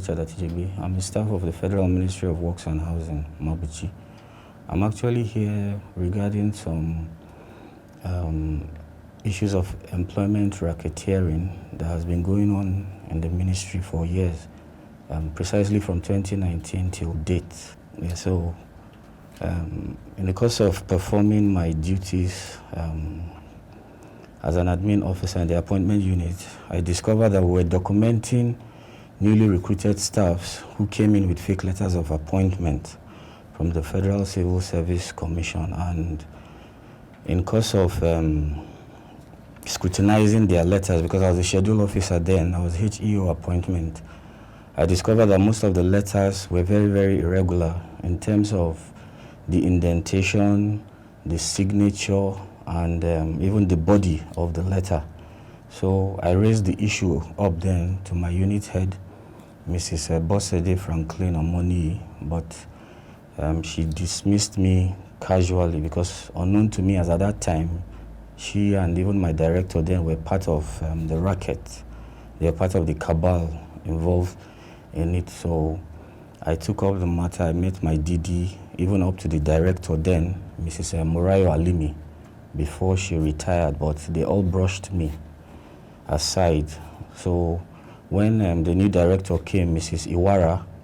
Richard Atijigbe. I'm the staff of the Federal Ministry of Works and Housing, Mabuchi. I'm actually here regarding some issues of employment racketeering that has been going on in the ministry for years, precisely from 2019 till date. Yeah, so, in the course of performing my duties as an admin officer in the appointment unit, I discovered that we were documenting newly recruited staffs who came in with fake letters of appointment from the Federal Civil Service Commission. And in course of scrutinizing their letters, because I was a schedule officer then, I was HEO appointment, I discovered that most of the letters were very, very irregular in terms of the indentation, the signature, and even the body of the letter. So I raised the issue up then to my unit head, Mrs. Bosede Franklin Omoni, but she dismissed me casually because, unknown to me as at that time, she and even my director then were part of the racket. They were part of the cabal involved in it. So I took up the matter. I met my DD, even up to the director then, Mrs. Murayo Alimi, before she retired, but they all brushed me aside. So when the new director came, Mrs.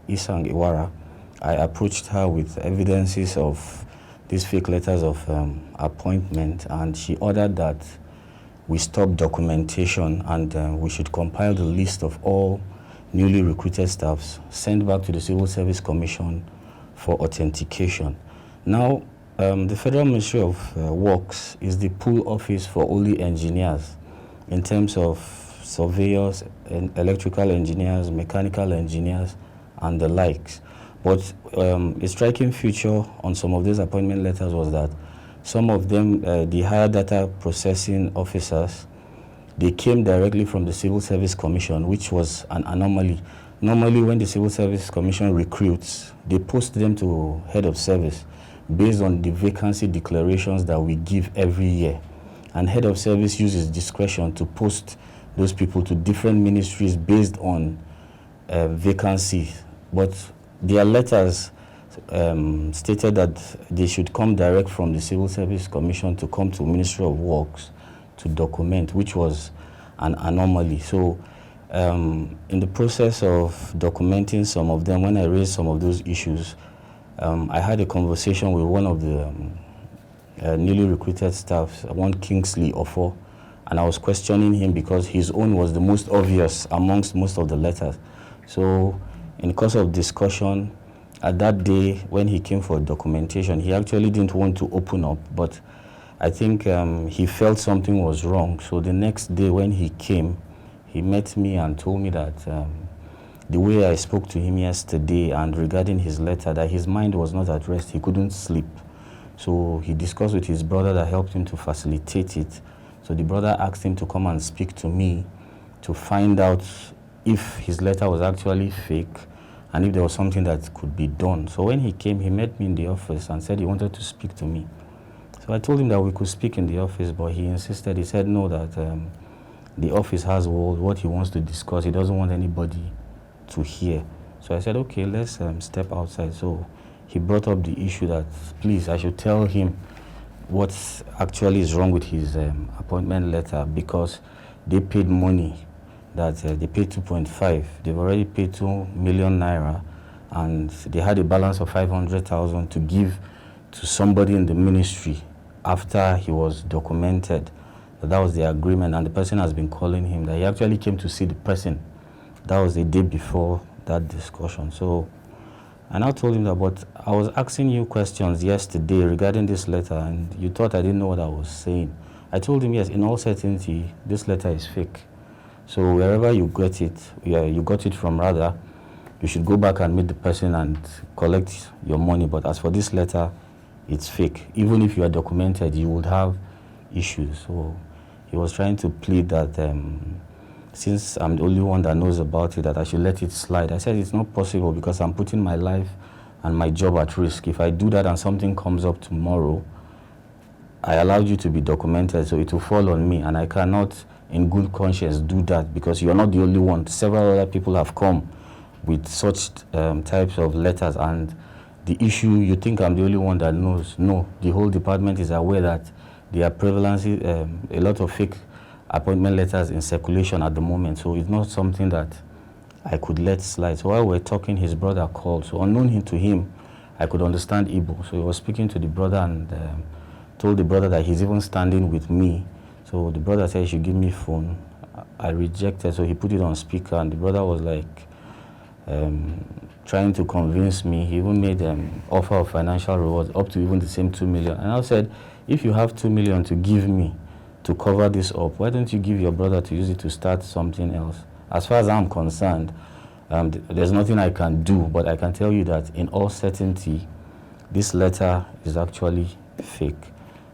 Isang Iwara, I approached her with evidences of these fake letters of appointment, and she ordered that we stop documentation and we should compile the list of all newly recruited staffs, sent back to the Civil Service Commission for authentication. Now, the Federal Ministry of Works is the pool office for only engineers in terms of surveyors, electrical engineers, mechanical engineers, and the likes. But a striking feature on some of these appointment letters was that some of them, the higher data processing officers, they came directly from the Civil Service Commission, which was an anomaly. Normally, when the Civil Service Commission recruits, they post them to head of service based on the vacancy declarations that we give every year. And head of service uses discretion to post those people to different ministries based on vacancies. But their letters stated that they should come direct from the Civil Service Commission to come to Ministry of Works to document, which was an anomaly. So in the process of documenting some of them, when I raised some of those issues, I had a conversation with one of the newly recruited staff, one Kingsley Ofo, and I was questioning him because his own was the most obvious amongst most of the letters. So in the course of discussion, at that day when he came for documentation, he actually didn't want to open up, but I think he felt something was wrong. So the next day when he came, he met me and told me that the way I spoke to him yesterday and regarding his letter, that his mind was not at rest, he couldn't sleep. So he discussed with his brother that helped him to facilitate it. So the brother asked him to come and speak to me to find out if his letter was actually fake and if there was something that could be done. So when he came, he met me in the office and said he wanted to speak to me. So I told him that we could speak in the office, but he insisted. He said no, that the office has what he wants to discuss. He doesn't want anybody to hear. So I said, okay, let's step outside. So he brought up the issue that, please, I should tell him what actually is wrong with his appointment letter, because they paid money, that they paid 2.5. They've already paid 2 million naira, and they had a balance of 500,000 to give to somebody in the ministry after he was documented. That was the agreement, and the person has been calling him, that he actually came to see the person. That was the day before that discussion. So I now told him that, but I was asking you questions yesterday regarding this letter, and you thought I didn't know what I was saying. I told him, yes, in all certainty, this letter is fake. So wherever you get it, you got it from, rather, you should go back and meet the person and collect your money. But as for this letter, it's fake. Even if you are documented, you would have issues. So he was trying to plead that since I'm the only one that knows about it, that I should let it slide. I said it's not possible because I'm putting my life and my job at risk. If I do that and something comes up tomorrow, I allowed you to be documented, so it will fall on me, and I cannot in good conscience do that because you're not the only one. Several other people have come with such types of letters. And the issue, you think I'm the only one that knows. No, the whole department is aware that there are prevalence, a lot of fake appointment letters in circulation at the moment. So it's not something that I could let slide. So while we're talking, his brother called. So unknown to him, I could understand Igbo. So he was speaking to the brother and told the brother that he's even standing with me. So the brother said he should give me phone. I rejected, so he put it on speaker, and the brother was like trying to convince me. He even made an offer of financial rewards up to even the same 2 million. And I said, if you have 2 million to give me to cover this up, why don't you give your brother to use it to start something else? As far as I'm concerned, there's nothing I can do, but I can tell you that in all certainty, this letter is actually fake.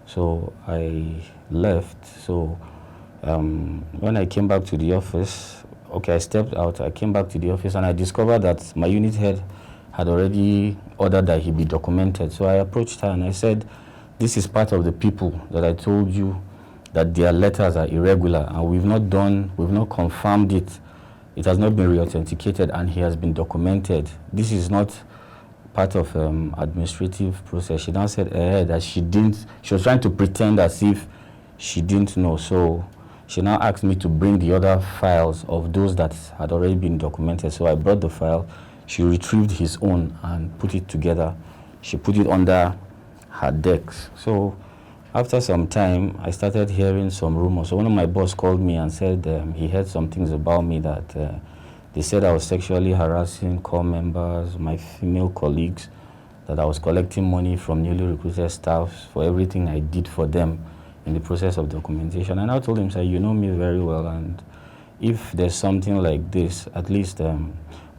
So I left. So when I came back to the office, I stepped out, I came back to the office, and I discovered that my unit head had already ordered that he be documented. So I approached her and I said, this is part of the people that I told you that their letters are irregular, and we've not confirmed it. It has not been re-authenticated, and he has been documented. This is not part of administrative process. She now said that she was trying to pretend as if she didn't know. So she now asked me to bring the other files of those that had already been documented. So I brought the file. She retrieved his own and put it together. She put it under her desk. So after some time, I started hearing some rumors. So one of my boss called me and said he heard some things about me that they said I was sexually harassing corps members, my female colleagues, that I was collecting money from newly recruited staff for everything I did for them in the process of documentation. And I told him, you know me very well, and if there's something like this, at least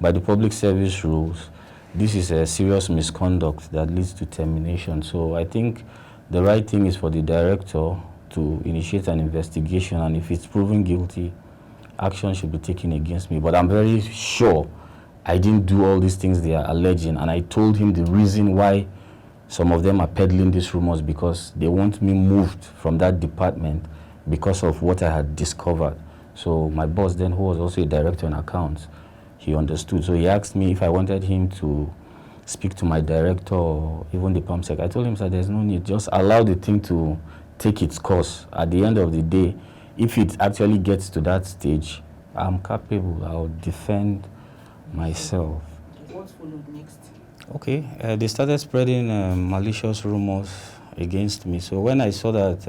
by the public service rules, this is a serious misconduct that leads to termination. So I think the right thing is for the director to initiate an investigation, and if it's proven guilty, action should be taken against me. But I'm very sure I didn't do all these things they are alleging, and I told him the reason why some of them are peddling these rumors, because they want me moved from that department because of what I had discovered. So my boss then, who was also a director in accounts, he understood. So he asked me if I wanted him to speak to my director or even the PAMSEC. I told him, sir, there's no need. Just allow the thing to take its course. At the end of the day, if it actually gets to that stage, I'm capable. I'll defend myself. What followed next? Okay, they started spreading malicious rumors against me. So when I saw that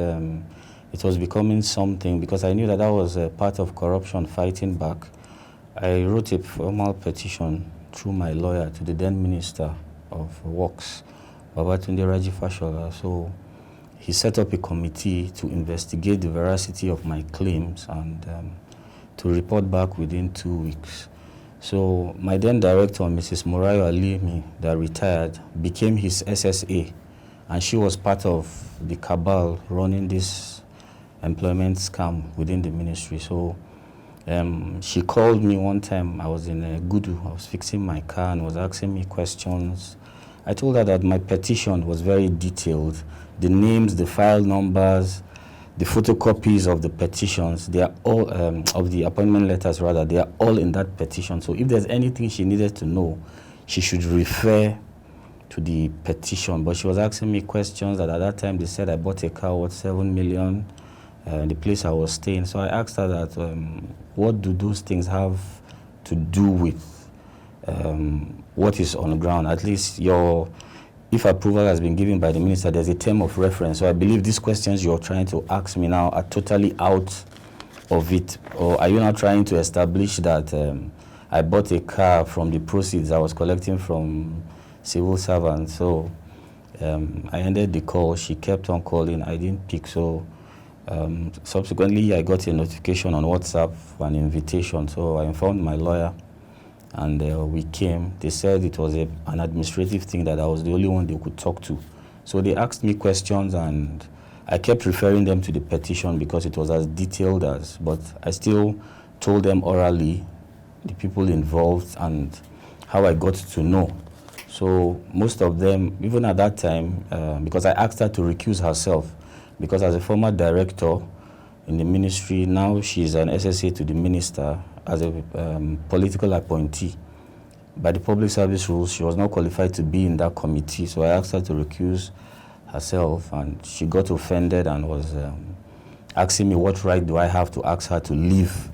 it was becoming something, because I knew that that was a part of corruption fighting back, I wrote a formal petition through my lawyer to the then Minister of Works, Babatunde Raji Fashola. So he set up a committee to investigate the veracity of my claims and to report back within 2 weeks. So my then director, Mrs. Morayo Alimi, that retired, became his SSA, and she was part of the cabal running this employment scam within the ministry. So she called me one time. I was in a Gudu. I was fixing my car and was asking me questions. I told her that my petition was very detailed. The names, the file numbers, the photocopies of the petitions, they are all, of the appointment letters rather, they are all in that petition. So if there's anything she needed to know, she should refer to the petition. But she was asking me questions that at that time they said I bought a car worth 7 million, the place I was staying. So I asked her that, what do those things have to do with what is on the ground? At least if approval has been given by the minister, there's a term of reference. So I believe these questions you're trying to ask me now are totally out of it. Or are you now trying to establish that I bought a car from the proceeds I was collecting from civil servants? So I ended the call. She kept on calling. I didn't pick. So subsequently, I got a notification on WhatsApp for an invitation. So I informed my lawyer, and we came. They said it was an administrative thing, that I was the only one they could talk to. So they asked me questions, and I kept referring them to the petition because it was as detailed as, but I still told them orally the people involved and how I got to know. So most of them, even at that time, because I asked her to recuse herself, because as a former director in the ministry, now she's an SSA to the minister as a political appointee. by the public service rules, she was not qualified to be in that committee. So I asked her to recuse herself, and she got offended and was asking me what right do I have to ask her to leave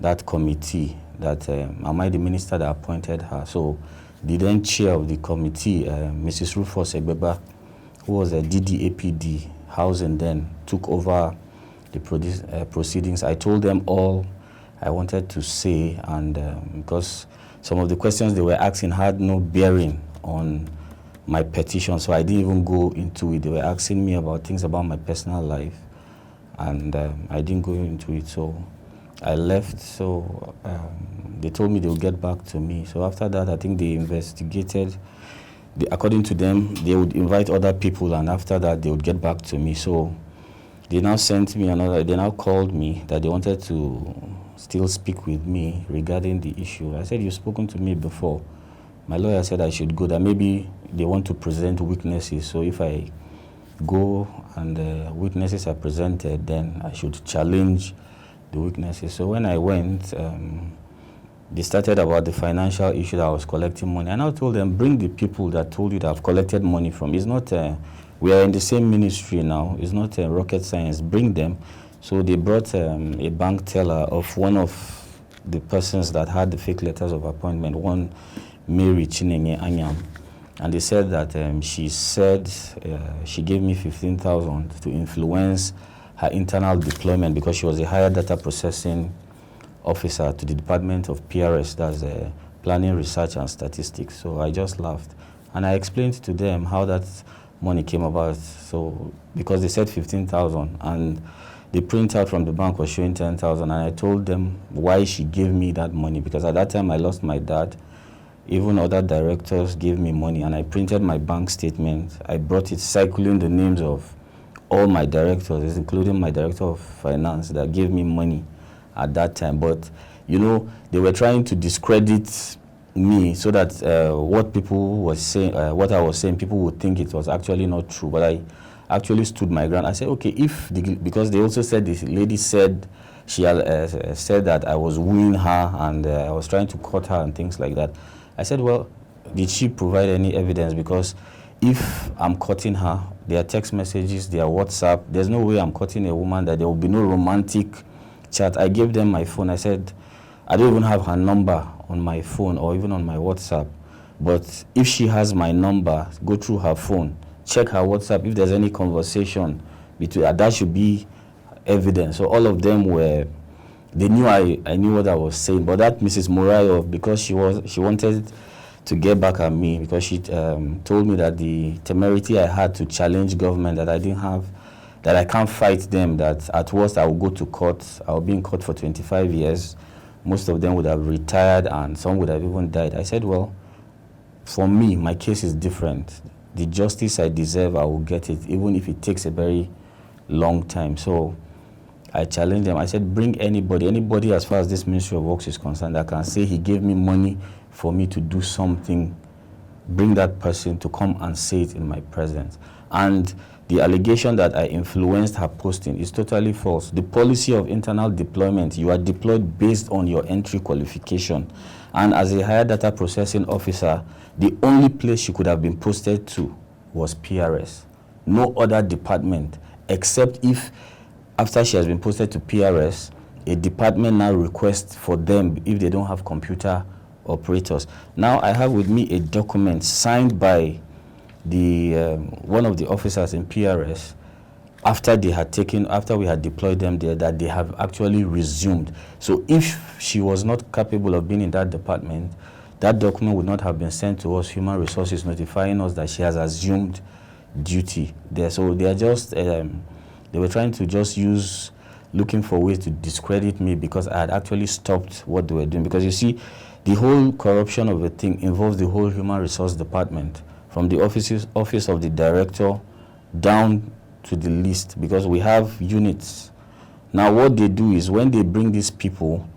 that committee, that am I the minister that appointed her. So the then chair of the committee, Mrs. Rufus Egbeba, who was a DDAPD housing then, took over the proceedings. I told them all I wanted to say, and because some of the questions they were asking had no bearing on my petition, so I didn't even go into it. They were asking me about things about my personal life, and I didn't go into it, so I left. So they told me they would get back to me. So after that, I think they investigated. According to them, they would invite other people, and after that, they would get back to me. So they now sent me they now called me that they wanted to still speak with me regarding the issue. I said, you've spoken to me before. My lawyer said I should go, that maybe they want to present witnesses. So if I go and witnesses are presented, then I should challenge the witnesses. So when I went, they started about the financial issue that I was collecting money. And I told them, bring the people that told you that I've collected money from. It's not, we are in the same ministry now. It's not rocket science. Bring them. So they brought a bank teller of one of the persons that had the fake letters of appointment, one Mary Chinenye Anyam. And they said that she gave me 15,000 to influence her internal deployment because she was a higher data processing officer to the Department of PRS, that's Planning, Research and Statistics. So I just laughed. And I explained to them how that money came about. So because they said 15,000 and the printout from the bank was showing 10,000, and I told them why she gave me that money, because at that time I lost my dad. Even other directors gave me money, and I printed my bank statement. I brought it cycling the names of all my directors, including my director of finance that gave me money at that time. But, you know, they were trying to discredit me so that what people was saying, what I was saying, people would think it was actually not true. But I actually stood my ground. I said, okay, because they also said this lady said she had said that I was wooing her and I was trying to cut her and things like that. I said, well, did she provide any evidence? Because if I'm cutting her, their text messages, their WhatsApp, there's no way I'm cutting a woman that there will be no romantic chat. I gave them my phone. I said, I don't even have her number on my phone or even on my WhatsApp. But if she has my number, go through her phone, check her WhatsApp. If there's any conversation between, that should be evidence. So all of them were, they knew I knew what I was saying. But that Mrs. Morayo, because she wanted to get back at me, because she told me that the temerity I had to challenge government, that I didn't have, that I can't fight them, that at worst I will go to court. I will be in court for 25 years. Most of them would have retired and some would have even died. I said, well, for me, my case is different. The justice I deserve, I will get it, even if it takes a very long time. So I challenged them. I said, bring anybody as far as this Ministry of Works is concerned that can say he gave me money for me to do something. Bring that person to come and say it in my presence. And the allegation that I influenced her posting is totally false. The policy of internal deployment, you are deployed based on your entry qualification. And as a higher data processing officer, the only place she could have been posted to was PRS. No other department, except if after she has been posted to PRS, a department now requests for them if they don't have computer operators. Now I have with me a document signed by the one of the officers in PRS after we had deployed them there, that they have actually resumed. So if she was not capable of being in that department, that document would not have been sent to us, Human Resources, notifying us that she has assumed duty there. So they are just they were trying to just looking for ways to discredit me because I had actually stopped what they were doing. Because you see, the whole corruption of a thing involves the whole Human Resource Department, from the office of the director down to the list, because we have units. Now what they do is when they bring these people,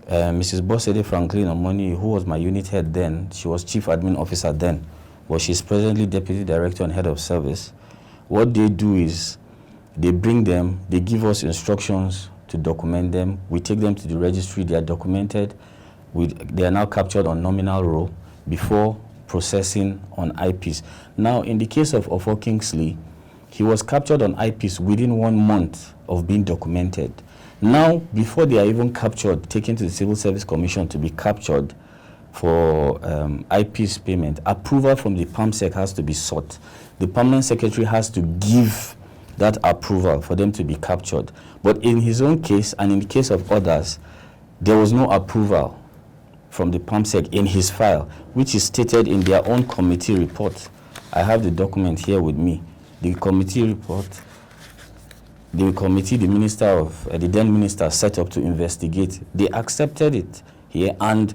Mrs. Bosede Franklin Omoni, who was my unit head then, she was chief admin officer then, but she's presently deputy director and head of service. What they do is they bring them, they give us instructions to document them. We take them to the registry, they are documented. They are now captured on nominal roll. before processing on eyepiece. Now, in the case of Ofo Kingsley, he was captured on eyepiece within 1 month of being documented. Now, before they are even captured, taken to the Civil Service Commission to be captured for eyepiece payment, approval from the PAMSEC has to be sought. The permanent secretary has to give that approval for them to be captured. But in his own case, and in the case of others, there was no approval from the PAMSEC in his file, which is stated in their own committee report. I have the document here with me. The committee report, the then minister set up to investigate. They accepted it here, and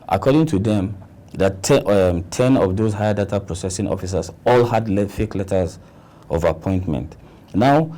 according to them, that 10 of those higher data processing officers all had fake letters of appointment. Now,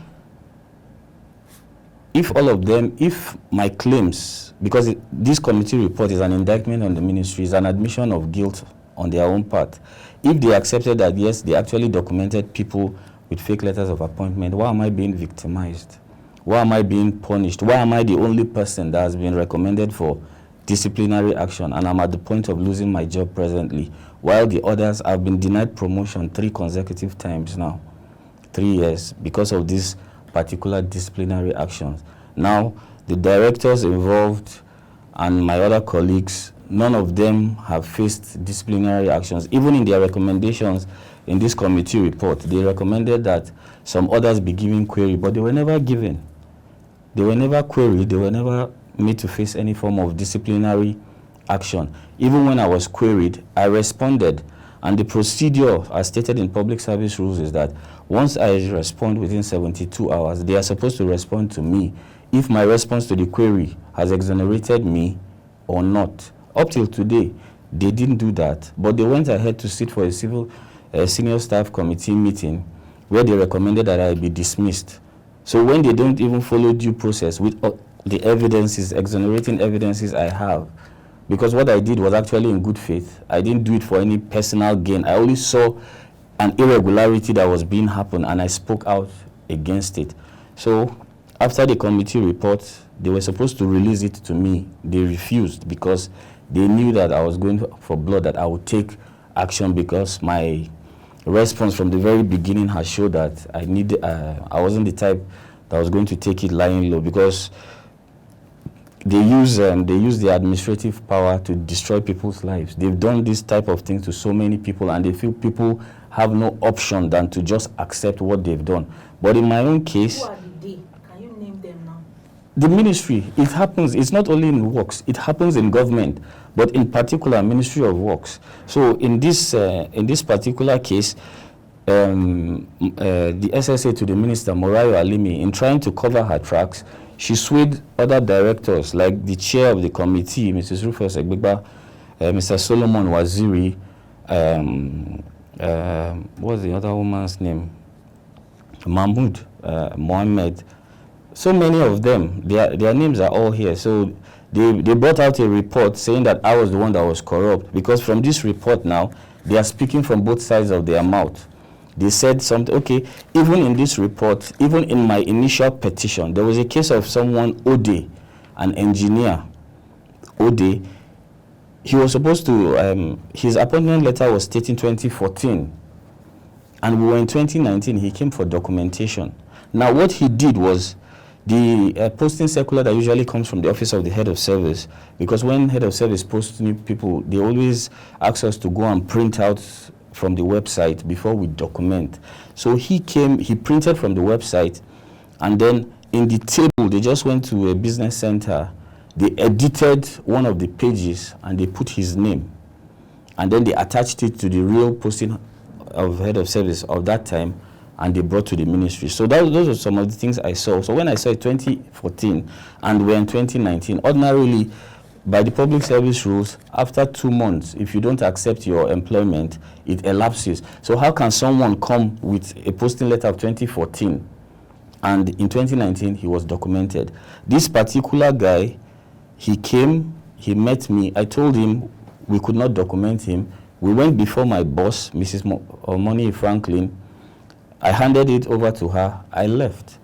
if all of them, if my claims, because this committee report is an indictment on the ministry, is an admission of guilt on their own part, if they accepted that, yes, they actually documented people with fake letters of appointment, why am I being victimized? Why am I being punished? Why am I the only person that has been recommended for disciplinary action, and I'm at the point of losing my job presently, while the others have been denied promotion 3 consecutive times now, 3 years, because of these particular disciplinary actions? Now, the directors involved and my other colleagues, none of them have faced disciplinary actions. Even in their recommendations in this committee report, they recommended that some others be given query, but they were never given. They were never queried, they were never made to face any form of disciplinary action. Even when I was queried, I responded. And the procedure, as stated in public service rules, is that once I respond within 72 hours, they are supposed to respond to me if my response to the query has exonerated me or not. Up till today, they didn't do that, but they went ahead to sit for a senior staff committee meeting where they recommended that I be dismissed. So when they don't even follow due process with the evidences, exonerating evidences I have, because what I did was actually in good faith. I didn't do it for any personal gain. I only saw an irregularity that was being happened, and I spoke out against it. So after the committee report, they were supposed to release it to me. They refused because they knew that I was going for blood, that I would take action, because my response from the very beginning has showed that I wasn't the type that was going to take it lying low, because they use the administrative power to destroy people's lives. They've done this type of thing to so many people, and they feel people have no option than to just accept what they've done. But in my own case, who are they? Can you name them now? The ministry. It happens. It's not only in works. It happens in government, but in particular, Ministry of Works. So in this particular case, the SSA to the minister, Morayo Alimi, in trying to cover her tracks, she swayed other directors, like the chair of the committee, Mrs. Rufus Egbegba, Mr. Solomon Waziri, what's the other woman's name? Mahmoud Mohammed. So many of them, their names are all here. So they brought out a report saying that I was the one that was corrupt, because from this report now, they are speaking from both sides of their mouth. They said something, okay, even in this report, even in my initial petition, there was a case of someone, Ode, an engineer, Ode. He was supposed to, his appointment letter was stating 2014, and we were in 2019, he came for documentation. Now what he did was, the posting circular that usually comes from the office of the head of service, because when head of service posts new people, they always ask us to go and print out from the website before we document. So he came, he printed from the website, and then in the table, they just went to a business center, they edited one of the pages and they put his name, and then they attached it to the real posting of head of service of that time, and they brought to the ministry. So those are some of the things I saw. So when I saw it 2014 and we're in 2019, ordinarily, by the public service rules, after 2 months, if you don't accept your employment, it elapses. So how can someone come with a posting letter of 2014 and in 2019 he was documented? This particular guy, he came, he met me. I told him we could not document him. We went before my boss, Mrs. Moni Franklin. I handed it over to her. I left.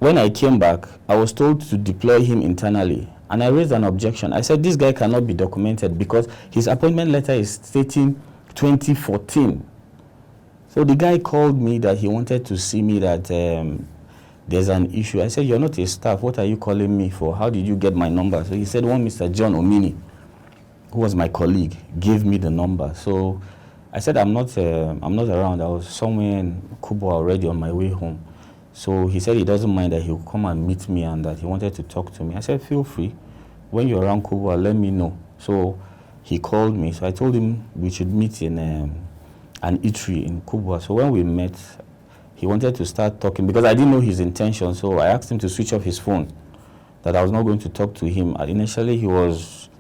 When I came back, I was told to deploy him internally. And I raised an objection. I said, this guy cannot be documented because his appointment letter is stating 2014. So the guy called me that he wanted to see me, that there's an issue. I said, you're not a staff. What are you calling me for? How did you get my number? So he said, one Mr. John Omini, who was my colleague, gave me the number. So I said, I'm not around. I was somewhere in Kubwa already on my way home. So he said he doesn't mind that he'll come and meet me and that he wanted to talk to me. I said, feel free. When you're around Kubwa, let me know. So he called me. So I told him we should meet in an eatery in Kubwa. So when we met, he wanted to start talking because I didn't know his intention. So I asked him to switch off his phone, that I was not going to talk to him. Initially, he was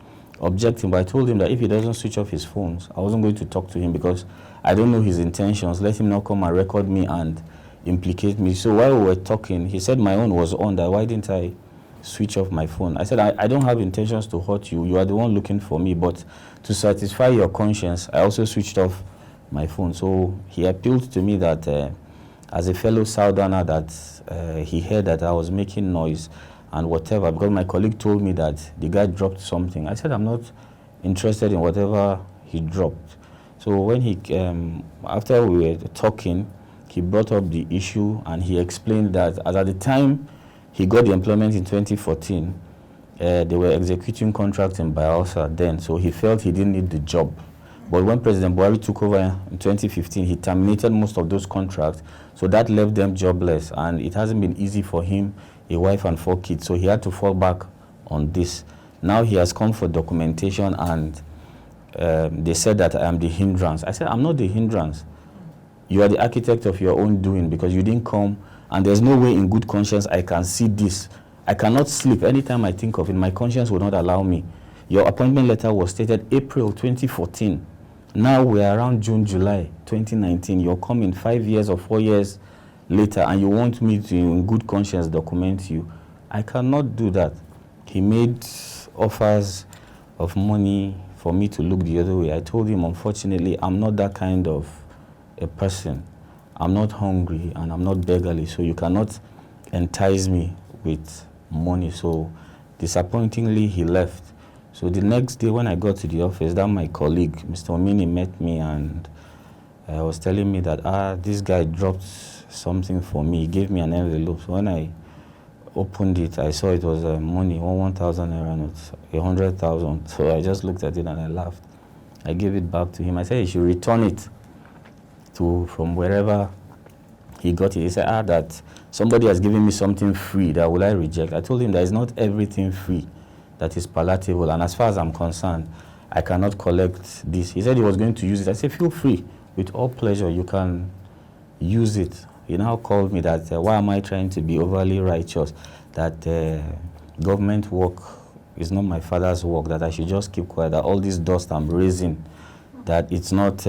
objecting, but I told him that if he doesn't switch off his phones, I wasn't going to talk to him because I don't know his intentions. Let him not come and record me and implicate me. So while we were talking, he said my own was on, that why didn't I switch off my phone? I said, I don't have intentions to hurt you. You are the one looking for me, but to satisfy your conscience, I also switched off my phone. So he appealed to me that as a fellow Southerner, that he heard that I was making noise and whatever, because my colleague told me that the guy dropped something. I said, I'm not interested in whatever he dropped. So when he, after we were talking, he brought up the issue and he explained that as at the time he got the employment in 2014, they were executing contracts in Bielsa then, so he felt he didn't need the job. But when President Buhari took over in 2015, he terminated most of those contracts, so that left them jobless, and it hasn't been easy for him, a wife and 4 kids, so he had to fall back on this. Now he has come for documentation, and they said that I am the hindrance. I said, I'm not the hindrance. You are the architect of your own doing because you didn't come, and there's no way in good conscience I can see this. I cannot sleep. Anytime I think of it, my conscience will not allow me. Your appointment letter was stated April 2014. Now we're around June, July 2019. You're coming 5 years or 4 years later, and you want me to, in good conscience, document you. I cannot do that. He made offers of money for me to look the other way. I told him, unfortunately, I'm not that kind of a person. I'm not hungry and I'm not beggarly, so you cannot entice me with money. So disappointingly, he left. So the next day when I got to the office, that my colleague, Mr. Omini, met me and was telling me that this guy dropped something for me. He gave me an envelope. So when I opened it, I saw it was money, 1,000 naira notes, 100,000. So I just looked at it and I laughed. I gave it back to him. I said he should return it from wherever he got it. He said, that somebody has given me something free, that will I reject? I told him that it's not everything free that is palatable, and as far as I'm concerned, I cannot collect this. He said he was going to use it. I said, feel free, with all pleasure, you can use it. He now called me that, why am I trying to be overly righteous, that government work is not my father's work, that I should just keep quiet, that all this dust I'm raising, that it's not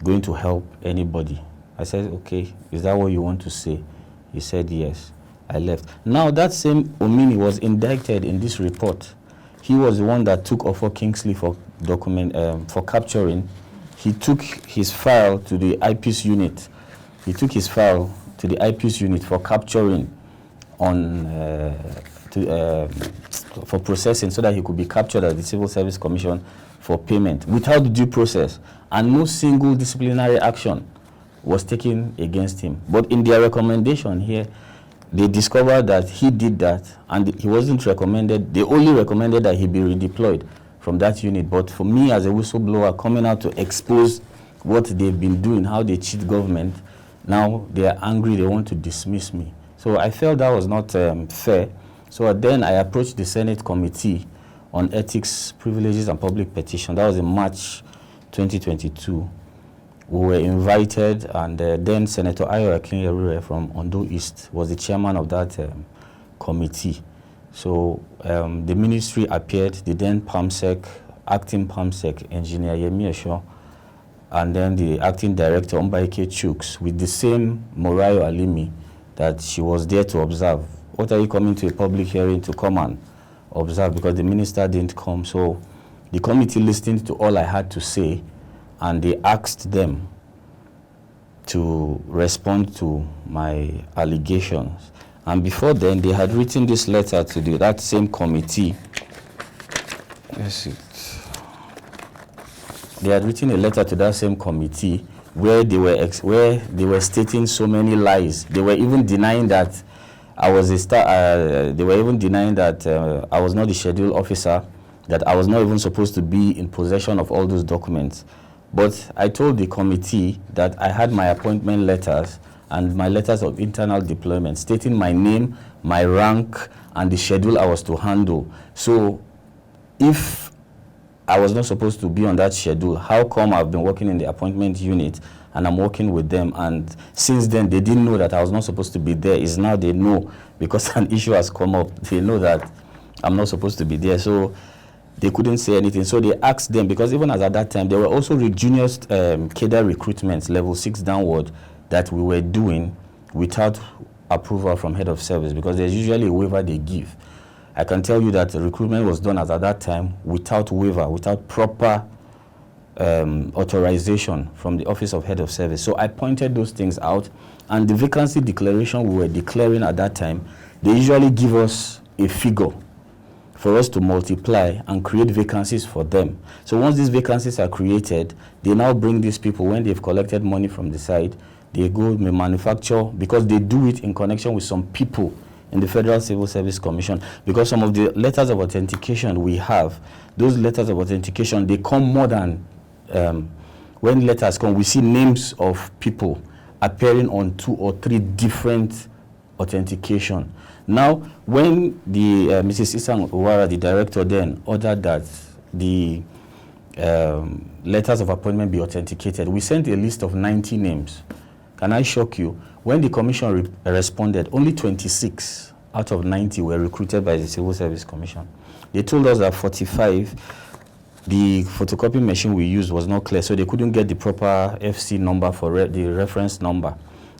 going to help anybody. I said, okay, is that what you want to say? He said, yes. I left. Now, that same Omini was indicted in this report. He was the one that took Ofo Kingsley for capturing. He took his file to the IPS unit. He took his file to the IPS unit for capturing for processing, so that he could be captured at the Civil Service Commission for payment without due process, and no single disciplinary action was taken against him. But in their recommendation here, they discovered that he did that, and he wasn't recommended. They only recommended that he be redeployed from that unit. But for me, as a whistleblower, coming out to expose what they've been doing, how they cheat government, now they are angry, they want to dismiss me. So I felt that was not fair. So then I approached the Senate Committee on Ethics, Privileges, and Public Petition. That was in March 2022. We were invited, and then Senator Ayo Akinlere from Ondo East was the chairman of that committee. So the ministry appeared, the then PAMSEC, acting PAMSEC engineer Yemi Esho, and then the acting director Ombaike Chuks, with the same Morayo Alimi, that she was there to observe. What are you coming to a public hearing to come and observe? Because the minister didn't come. So the committee listened to all I had to say, and they asked them to respond to my allegations. And before then, they had written this letter to that same committee. Let's see. They had written a letter to that same committee where they were stating so many lies. They were even denying that I was they were even denying that I was not the scheduled officer, that I was not even supposed to be in possession of all those documents. But I told the committee that I had my appointment letters and my letters of internal deployment stating my name, my rank, and the schedule I was to handle. So if I was not supposed to be on that schedule, how come I've been working in the appointment unit and I'm working with them? And since then, they didn't know that I was not supposed to be there. It's now they know because an issue has come up. They know that I'm not supposed to be there. So they couldn't say anything. So they asked them, because even as at that time, there were also junior cadre recruitments, level 6 downward, that we were doing without approval from head of service, because there's usually a waiver they give. I can tell you that the recruitment was done as at that time without waiver, without proper authorization from the office of head of service. So I pointed those things out, and the vacancy declaration we were declaring at that time, they usually give us a figure for us to multiply and create vacancies for them. So once these vacancies are created, they now bring these people, when they've collected money from the side, they go manufacture, because they do it in connection with some people in the Federal Civil Service Commission, because some of the letters of authentication we have, those letters of authentication, they come more than, when letters come, we see names of people appearing on 2 or 3 different authentication. Now, when the Mrs. Isang Owara, the director, then ordered that the letters of appointment be authenticated, we sent a list of 90 names. Can I shock you? When the commission responded, only 26 out of 90 were recruited by the Civil Service Commission. They told us that 45, the photocopy machine we used was not clear, so they couldn't get the proper FC number for the reference number,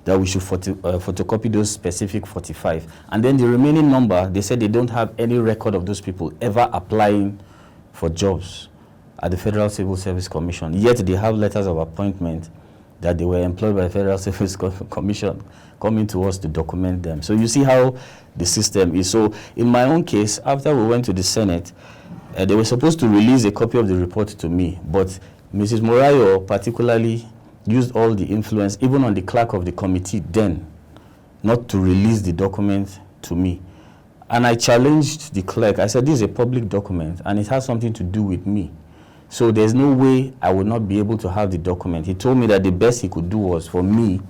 that we should photocopy those specific 45. And then the remaining number, they said they don't have any record of those people ever applying for jobs at the Federal Civil Service Commission, yet they have letters of appointment that they were employed by the Federal Service Commission coming to us to document them. So you see how the system is. So in my own case, after we went to the Senate, they were supposed to release a copy of the report to me, but Mrs. Morayo particularly used all the influence, even on the clerk of the committee then, not to release the document to me. And I challenged the clerk. I said, this is a public document and it has something to do with me. So there's no way I would not be able to have the document. He told me that the best he could do was for me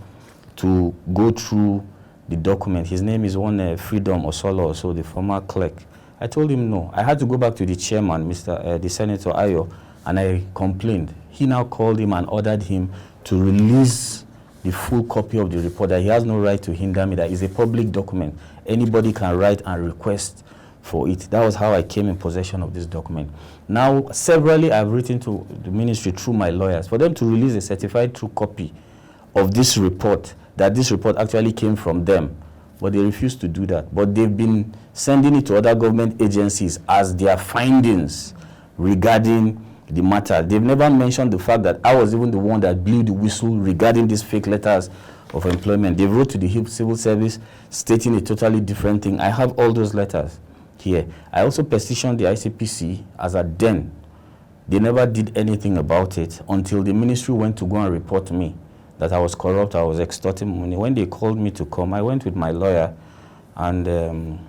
to go through the document. His name is Freedom Osolo, so the former clerk. I told him no. I had to go back to the chairman, the Senator Ayo, and I complained. He now called him and ordered him to release the full copy of the report, that he has no right to hinder me, that it's a public document. Anybody can write and request for it. That was how I came in possession of this document. Now, severally, I've written to the ministry through my lawyers for them to release a certified true copy of this report, that this report actually came from them. But they refused to do that. But they've been sending it to other government agencies as their findings regarding the matter. They've never mentioned the fact that I was even the one that blew the whistle regarding these fake letters of employment. They wrote to the civil service stating a totally different thing. I have all those letters here. I also petitioned the ICPC as at then. They never did anything about it until the ministry went to go and report me that I was corrupt, I was extorting money. When they called me to come, I went with my lawyer and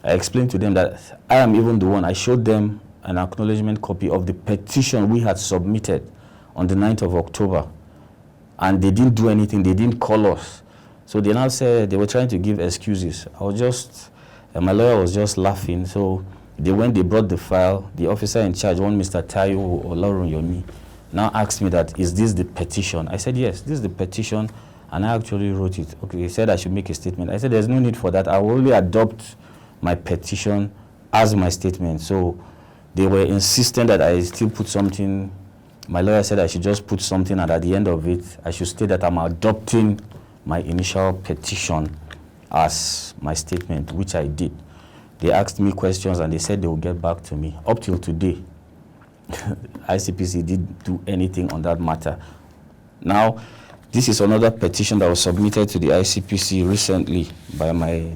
I explained to them that I am even the one. I showed them an acknowledgement copy of the petition we had submitted on the 9th of October. And they didn't do anything, they didn't call us. So they now said they were trying to give excuses. I was just, my lawyer was just laughing. So they brought the file. The officer in charge, one Mr. Tayo Olorunyomi, now asked me that, is this the petition? I said, yes, this is the petition, and I actually wrote it. Okay, he said I should make a statement. I said, there's no need for that. I will only adopt my petition as my statement. So they were insistent that I still put something. My lawyer said I should just put something, and at the end of it, I should state that I'm adopting my initial petition as my statement, which I did. They asked me questions, and they said they will get back to me. Up till today, ICPC didn't do anything on that matter. Now, this is another petition that was submitted to the ICPC recently by my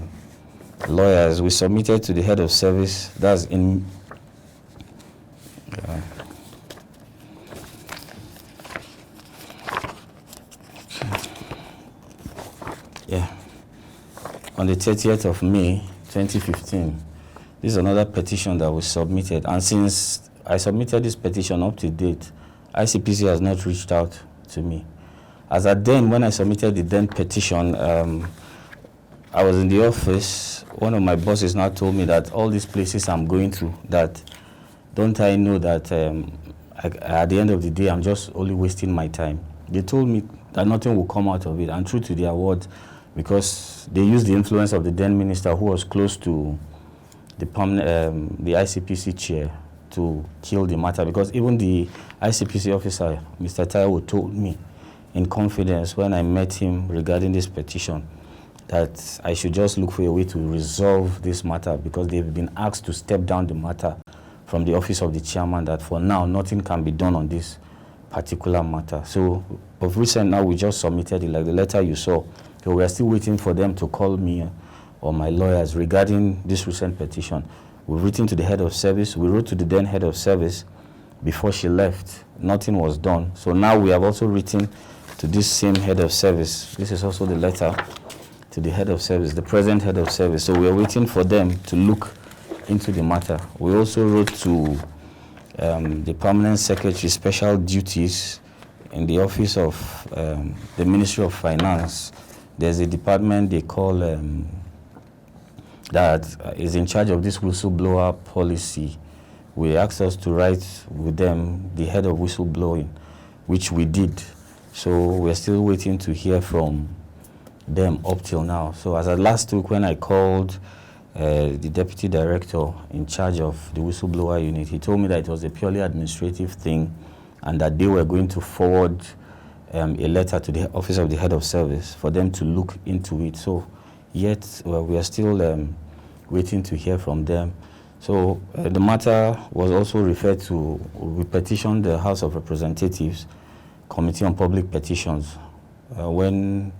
lawyers, we submitted to the head of service. That's in. Yeah. On the 30th of May, 2015, this is another petition that was submitted. And since I submitted this petition up to date, ICPC has not reached out to me. As at then, when I submitted the then petition, I was in the office. One of my bosses now told me that all these places I'm going to, that don't I know that at the end of the day, I'm just only wasting my time. They told me that nothing will come out of it, and true to their word, because they used the influence of the then minister who was close to the ICPC chair to kill the matter, because even the ICPC officer, Mr. Taiwo, told me in confidence when I met him regarding this petition that I should just look for a way to resolve this matter, because they've been asked to step down the matter from the office of the chairman, that for now nothing can be done on this particular matter. So of recent now we just submitted it, like the letter you saw. So we are still waiting for them to call me or my lawyers regarding this recent petition. We've written to the head of service. We wrote to the then head of service before she left. Nothing was done. So now we have also written to this same head of service. This is also the letter to the head of service, the present head of service. So we are waiting for them to look into the matter. We also wrote to the permanent secretary, special duties in the office of the Ministry of Finance. There's a department they call that is in charge of this whistleblower policy. We asked us to write with them, the head of whistleblowing, which we did. So we're still waiting to hear from them up till now. So as of last week, when I called the deputy director in charge of the whistleblower unit, he told me that it was a purely administrative thing and that they were going to forward a letter to the office of the head of service for them to look into it. So yet we are still waiting to hear from them. So the matter was also referred to, we petitioned the House of Representatives Committee on Public Petitions when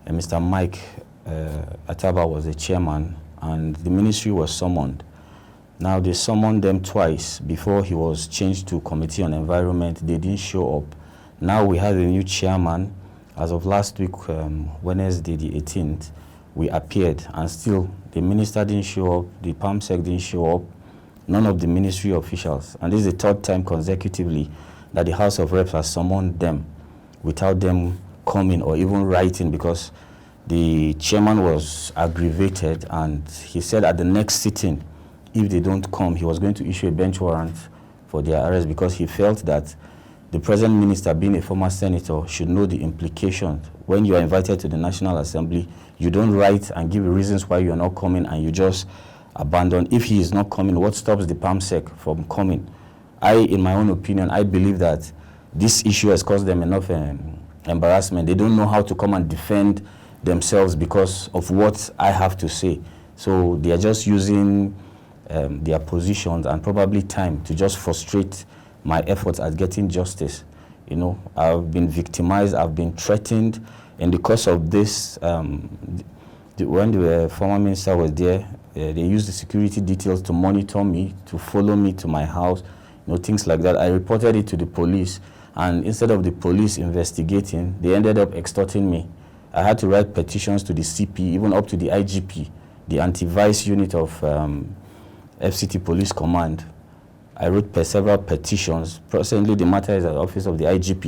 Mr. Mike Ataba was the chairman, and the ministry was summoned. Now they summoned them twice before he was changed to Committee on Environment. They didn't show up. Now we have a new chairman. As of last week, Wednesday the 18th, we appeared, and still the minister didn't show up, the PAMSEC didn't show up, none of the ministry officials. And this is the third time consecutively that the House of Reps has summoned them without them coming or even writing, because the chairman was aggravated and he said at the next sitting, if they don't come, he was going to issue a bench warrant for their arrest, because he felt that the present minister, being a former senator, should know the implications. When you are invited to the National Assembly, you don't write and give reasons why you are not coming, and you just abandon. If he is not coming, what stops the PAMSEC from coming? In my own opinion, I believe that this issue has caused them enough embarrassment. They don't know how to come and defend themselves because of what I have to say. So they are just using their positions and probably time to just frustrate my efforts at getting justice. You know, I've been victimized, I've been threatened. In the course of this, when the former minister was there, they used the security details to monitor me, to follow me to my house, you know, things like that. I reported it to the police, and instead of the police investigating, they ended up extorting me. I had to write petitions to the CP, even up to the IGP, the anti-vice unit of FCT Police Command. I wrote several petitions. Presently, the matter is at the office of the IGP.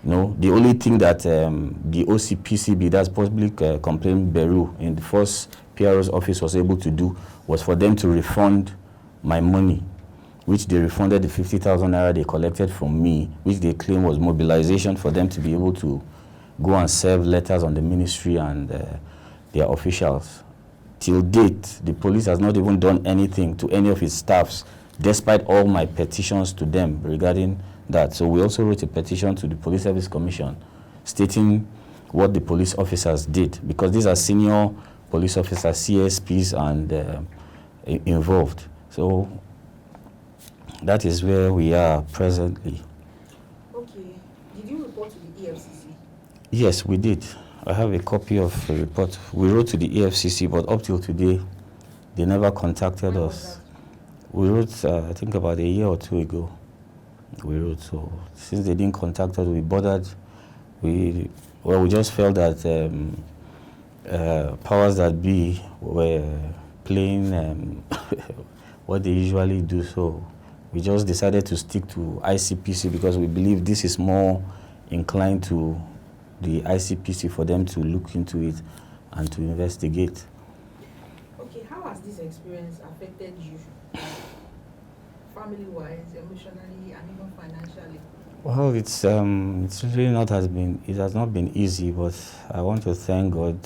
You know, the only thing that the OCPCB, that's Public Complaint Bureau, in the first PRO's office was able to do was for them to refund my money, which they refunded the 50,000 naira they collected from me, which they claim was mobilization for them to be able to go and serve letters on the ministry and their officials. Till date, the police has not even done anything to any of its staffs, despite all my petitions to them regarding that. So we also wrote a petition to the Police Service Commission stating what the police officers did, because these are senior police officers, CSPs, and involved. So that is where we are presently. Okay. Did you report to the EFCC? Yes, we did. I have a copy of the report. We wrote to the EFCC, but up till today, They never contacted When was us. that? We wrote, I think about a year or two ago. We wrote. So since they didn't contact us, we bothered. We just felt that powers that be were playing what they usually do. So we just decided to stick to ICPC because we believe this is more inclined to the ICPC for them to look into it and to investigate. Okay, how has this experience affected you? Family-wise, emotionally, and even financially? Well, it's really not has been it has not been easy, but I want to thank God.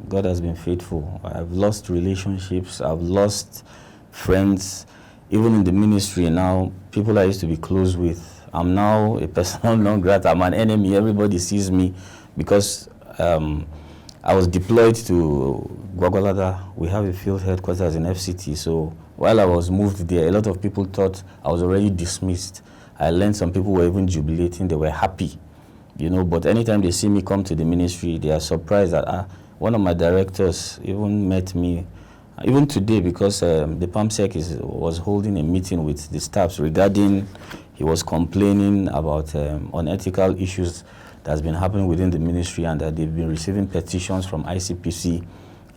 God has been faithful. I've lost relationships. I've lost friends, even in the ministry now. People I used to be close with, I'm now a persona non grata. I'm an enemy. Everybody sees me because I was deployed to Gwagwalada. We have a field headquarters in FCT. So while I was moved there, a lot of people thought I was already dismissed. I learned some people were even jubilating. They were happy, but anytime they see me come to the ministry, they are surprised that one of my directors even met me, even today, because the PAMSEC was holding a meeting with the staffs regarding, he was complaining about unethical issues that's been happening within the ministry and that they've been receiving petitions from ICPC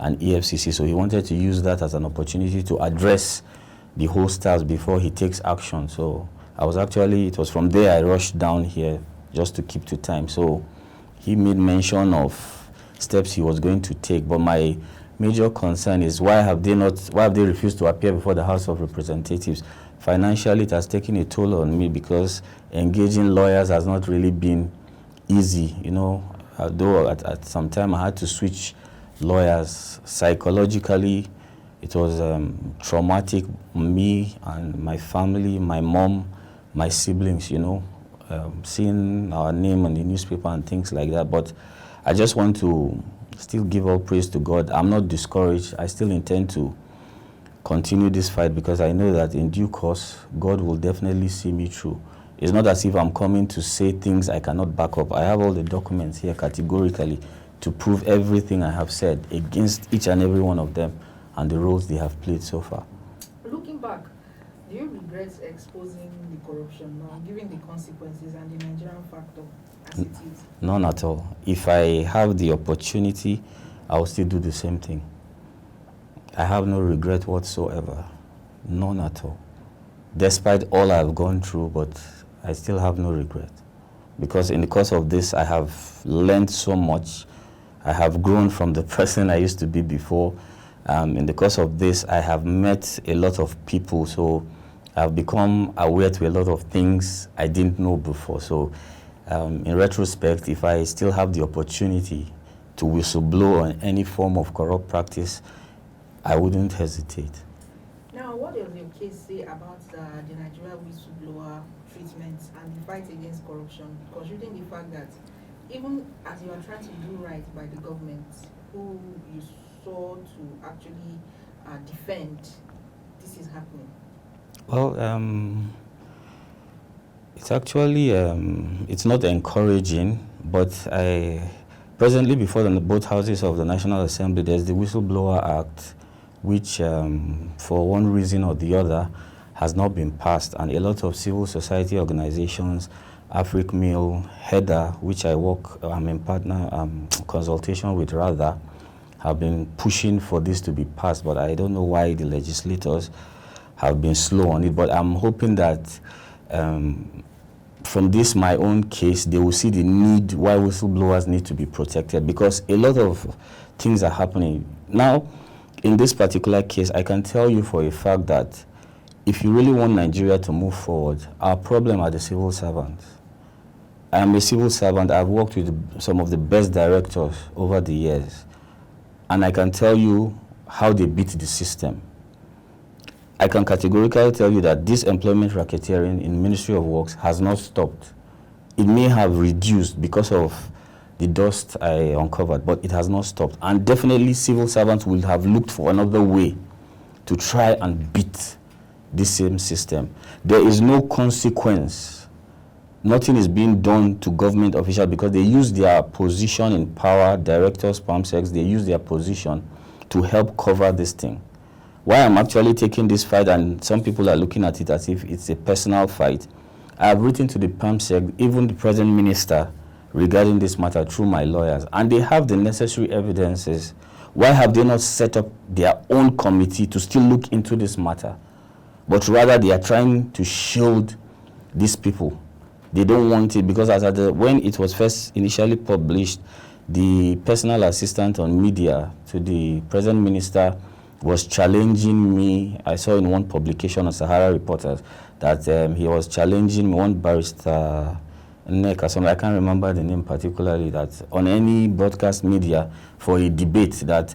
and EFCC. So he wanted to use that as an opportunity to address the whole staffs before he takes action. So it was from there I rushed down here just to keep to time. So he made mention of steps he was going to take, but my major concern is why have they refused to appear before the House of Representatives? Financially, it has taken a toll on me because engaging lawyers has not really been easy, although at some time I had to switch lawyers. Psychologically, it was traumatic, me and my family, my mom, my siblings, seeing our name on the newspaper and things like that. But I just want to still give all praise to God. I'm not discouraged. I still intend to continue this fight because I know that in due course, God will definitely see me through. It's not as if I'm coming to say things I cannot back up. I have all the documents here categorically to prove everything I have said against each and every one of them and the roles they have played so far. Looking back, do you regret exposing the corruption now, given the consequences and the Nigerian factor as it is? None at all. If I have the opportunity, I will still do the same thing. I have no regret whatsoever. None at all. Despite all I've gone through, but I still have no regret. Because in the course of this, I have learned so much. I have grown from the person I used to be before. In the course of this, I have met a lot of people, so I've become aware to a lot of things I didn't know before. So in retrospect, if I still have the opportunity to whistleblow on any form of corrupt practice, I wouldn't hesitate. Now, what does your case say about the Nigeria whistleblower treatment and the fight against corruption, considering the fact that even as you are trying to do right by the government, who you saw to actually defend, this is happening? Well, it's actually, it's not encouraging, but presently before both houses of the National Assembly, there's the Whistleblower Act, which for one reason or the other has not been passed, and a lot of civil society organizations, AfricMil, HEDA, which I'm in partner consultation with rather, have been pushing for this to be passed, but I don't know why the legislators have been slow on it. But I'm hoping that from this, my own case, they will see the need why whistleblowers need to be protected, because a lot of things are happening. Now, in this particular case, I can tell you for a fact that if you really want Nigeria to move forward, our problem are the civil servants. I am a civil servant. I've worked with some of the best directors over the years, and I can tell you how they beat the system. I can categorically tell you that this employment racketeering in Ministry of Works has not stopped. It may have reduced because of the dust I uncovered, but it has not stopped. And definitely civil servants will have looked for another way to try and beat this same system. There is no consequence. Nothing is being done to government officials because they use their position in power, directors, PAMSECs, they use their position to help cover this thing. Why I'm actually taking this fight, and some people are looking at it as if it's a personal fight, I have written to the PAMSEC, even the present minister, regarding this matter through my lawyers, and they have the necessary evidences. Why have they not set up their own committee to still look into this matter? But rather they are trying to shield these people. They don't want it because when it was first initially published, the personal assistant on media to the present minister was challenging me. I saw in one publication on Sahara Reporters that he was challenging me, one barrister, Nek or something, I can't remember the name particularly, that on any broadcast media for a debate that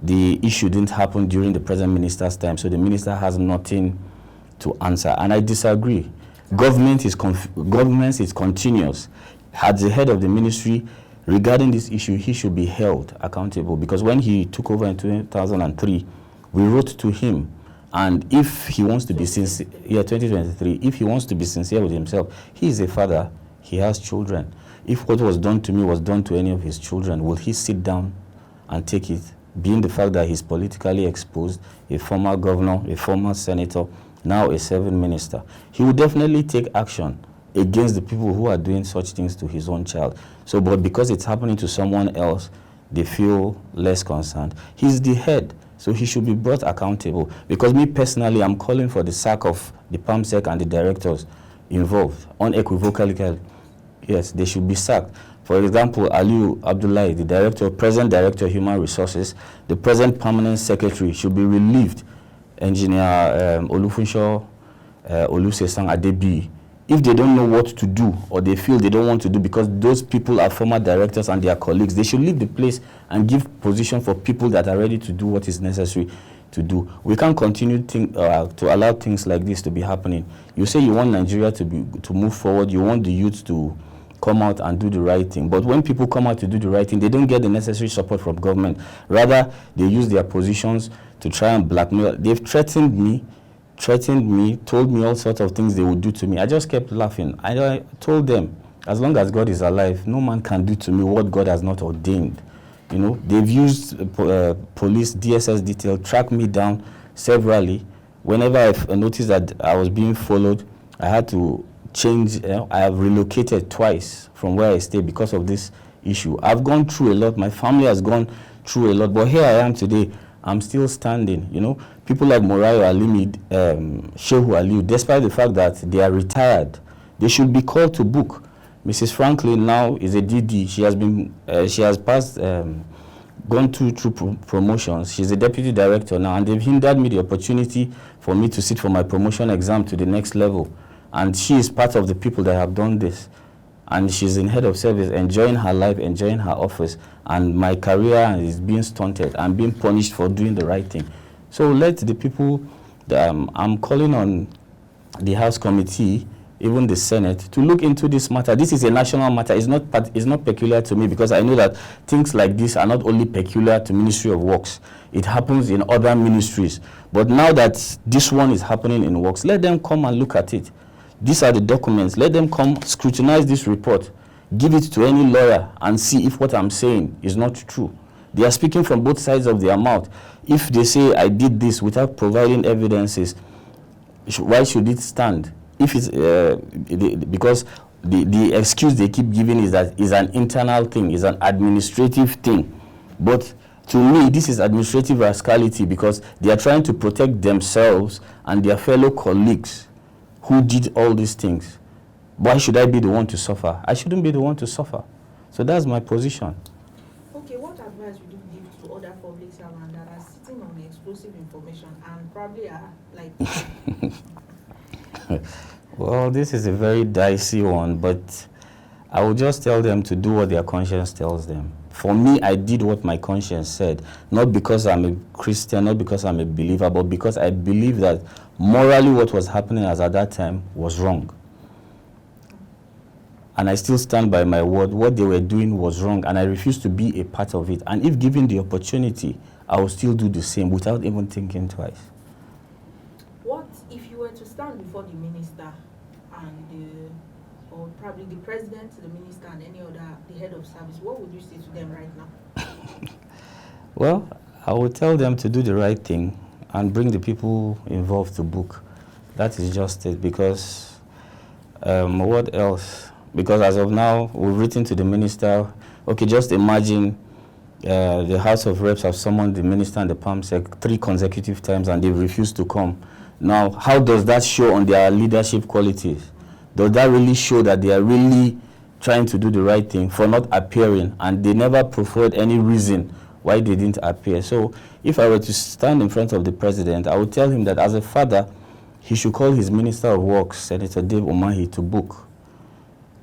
the issue didn't happen during the present minister's time, so the minister has nothing to answer. And I disagree. Government is continuous. At the head of the ministry, regarding this issue, he should be held accountable, because when he took over in 2003, we wrote to him, and if he wants to be sincere, 2023, if he wants to be sincere with himself, he is a father, he has children. If what was done to me was done to any of his children, will he sit down and take it, being the fact that he's politically exposed, a former governor, a former senator, now a serving minister? He will definitely take action against the people who are doing such things to his own child. So, but because it's happening to someone else, they feel less concerned. He's the head, so he should be brought accountable. Because me personally, I'm calling for the sack of the PAMSEC and the directors involved, unequivocally. Yes, they should be sacked. For example, Aliu Abdullahi, the present director of human resources, the present permanent secretary should be relieved. Engineer Olufunsho Olusesang Adebi, if they don't know what to do, or they feel they don't want to do, because those people are former directors and their colleagues, they should leave the place and give position for people that are ready to do what is necessary to do. We can't continue to allow things like this to be happening. You say you want Nigeria to move forward, you want the youth to come out and do the right thing. But when people come out to do the right thing, they don't get the necessary support from government. Rather, they use their positions to try and blackmail. They've threatened me, told me all sorts of things they would do to me. I just kept laughing. I told them, as long as God is alive, no man can do to me what God has not ordained. You know, they've used police, DSS detail, track me down severally. Whenever I noticed that I was being followed, I had to change. I have relocated twice from where I stay because of this issue. I've gone through a lot. My family has gone through a lot. But here I am today. I'm still standing. You know, people like Morayo Alimi, Shehu Aliu, despite the fact that they are retired, they should be called to book. Mrs. Franklin now is a DD. She has been, she has passed, gone through promotions. She's a deputy director now, and they've hindered me the opportunity for me to sit for my promotion exam to the next level. And she is part of the people that have done this. And she's in head of service, enjoying her life, enjoying her office. And my career is being stunted. I'm being punished for doing the right thing. So let the people, I'm calling on the House Committee, even the Senate, to look into this matter. This is a national matter. It's not peculiar to me, because I know that things like this are not only peculiar to Ministry of Works. It happens in other ministries. But now that this one is happening in Works, let them come and look at it. These are the documents. Let them come scrutinize this report, give it to any lawyer, and see if what I'm saying is not true. They are speaking from both sides of their mouth. If they say I did this without providing evidences, why should it stand? If it's because the excuse they keep giving is that it's an internal thing, it's an administrative thing. But to me, this is administrative rascality, because they are trying to protect themselves and their fellow colleagues who did all these things. Why should I be the one to suffer? I shouldn't be the one to suffer. So that's my position. Okay, what advice would you give to other public servants that are sitting on explosive information and probably are like... Well, this is a very dicey one, but I will just tell them to do what their conscience tells them. For me, I did what my conscience said, not because I'm a Christian, not because I'm a believer, but because I believe that morally what was happening as at that time was wrong. And I still stand by my word. What they were doing was wrong, and I refuse to be a part of it. And if given the opportunity, I will still do the same without even thinking twice. What if you were to stand before the minister and or probably the president, the minister, and any other, the head of service, what would you say to them right now? Well, I will tell them to do the right thing and bring the people involved to book. That is just it. Because what else? Because as of now, we've written to the minister. Okay, just imagine the House of Reps have summoned the minister and the PAMSEC 3 consecutive times and they've refused to come. Now, how does that show on their leadership qualities? Does that really show that they are really trying to do the right thing for not appearing, and they never proffered any reason why they didn't appear? So if I were to stand in front of the president, I would tell him that as a father, he should call his Minister of Works, Senator Dave Umahi, to book.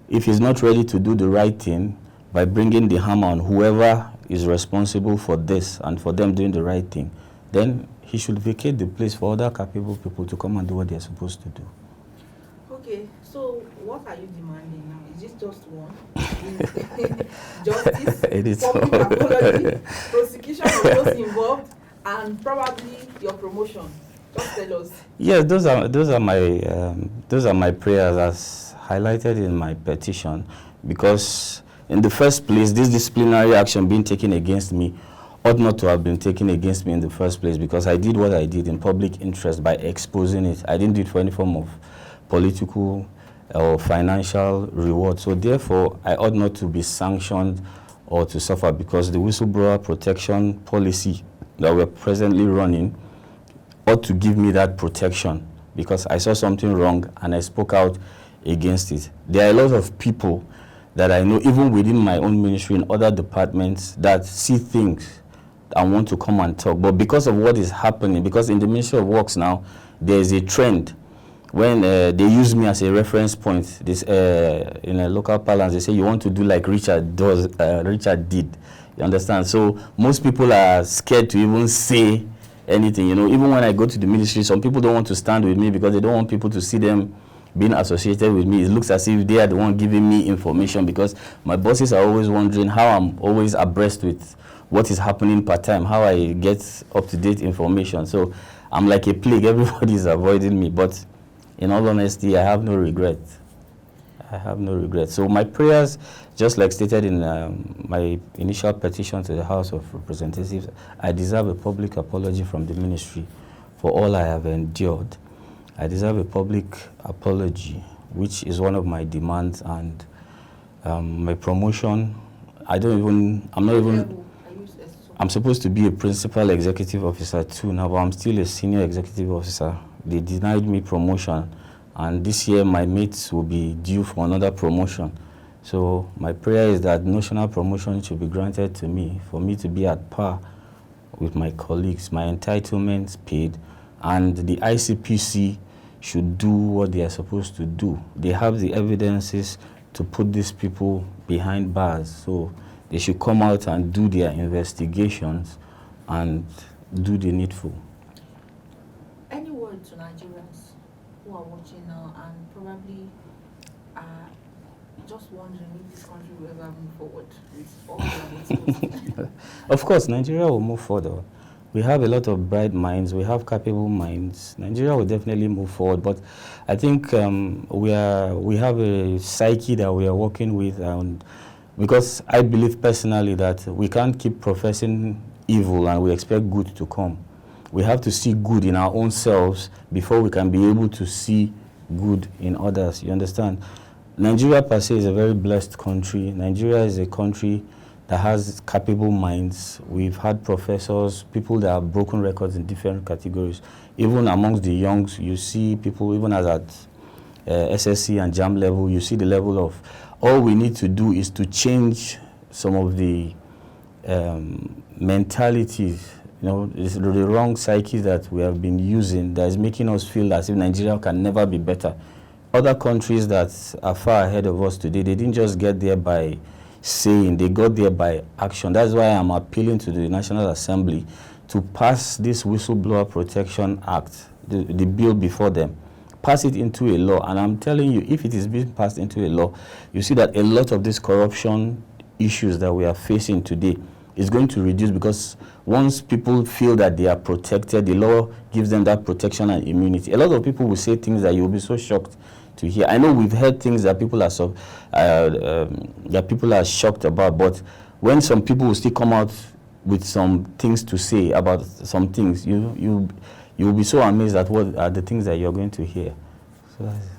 If he's not ready to do the right thing by bringing the hammer on whoever is responsible for this and for them doing the right thing, then he should vacate the place for other capable people to come and do what they're supposed to do. Okay, so what are you demanding now? Is this just one? Justice, It is public all. apology, prosecution of those involved, and probably your promotion. Just tell us. Yes, those are my prayers as highlighted in my petition, because in the first place, this disciplinary action being taken against me ought not to have been taken against me in the first place, because I did what I did in public interest by exposing it. I didn't do it for any form of political or financial reward. So therefore, I ought not to be sanctioned or to suffer, because the whistleblower protection policy that we're presently running ought to give me that protection, because I saw something wrong and I spoke out against it. There are a lot of people that I know, even within my own ministry in other departments, that see things and want to come and talk. But because of what is happening, because in the Ministry of Works now, there is a trend when they use me as a reference point. This in a local parlance, they say you want to do like Richard did. You understand? So most people are scared to even say anything. You know, even when I go to the ministry, some people don't want to stand with me because they don't want people to see them being associated with me. It looks as if they are the one giving me information, because my bosses are always wondering how I'm always abreast with what is happening part-time, how I get up-to-date information. So I'm like a plague. Everybody is avoiding me. But in all honesty, I have no regret. I have no regret. So my prayers, just like stated in my initial petition to the House of Representatives, I deserve a public apology from the ministry for all I have endured. I deserve a public apology, which is one of my demands, and my promotion. I'm supposed to be a principal executive officer too now, but I'm still a senior executive officer. They denied me promotion, and this year my mates will be due for another promotion. So my prayer is that national promotion should be granted to me, for me to be at par with my colleagues, my entitlements paid, and the ICPC should do what they are supposed to do. They have the evidences to put these people behind bars, so they should come out and do their investigations and do the needful. Any word to Nigerians who are watching now and probably are just wondering if this country will ever move forward with all the Of course, Nigeria will move forward. We have a lot of bright minds. We have capable minds. Nigeria will definitely move forward. But I think we have a psyche that we are working with, and because I believe personally that we can't keep professing evil and we expect good to come. We have to see good in our own selves before we can be able to see good in others. You understand? Nigeria per se is a very blessed country. Nigeria is a country that has capable minds. We've had professors, people that have broken records in different categories. Even amongst the youngs, you see people, even as at SSC and JAM level, you see the level of, all we need to do is to change some of the mentalities, you know, the wrong psyche that we have been using that is making us feel as if Nigeria can never be better. Other countries that are far ahead of us today, they didn't just get there by saying, they got there by action. That's why I'm appealing to the National Assembly to pass this Whistleblower Protection Act, the bill before them, pass it into a law. And I'm telling you, if it is being passed into a law, you see that a lot of these corruption issues that we are facing today is going to reduce, because once people feel that they are protected, the law gives them that protection and immunity. A lot of people will say things that you'll be so shocked to hear. I know we've heard things that people are shocked about, but when some people will still come out with some things to say about some things, you'll be so amazed at what are the things that you're going to hear. So that's it.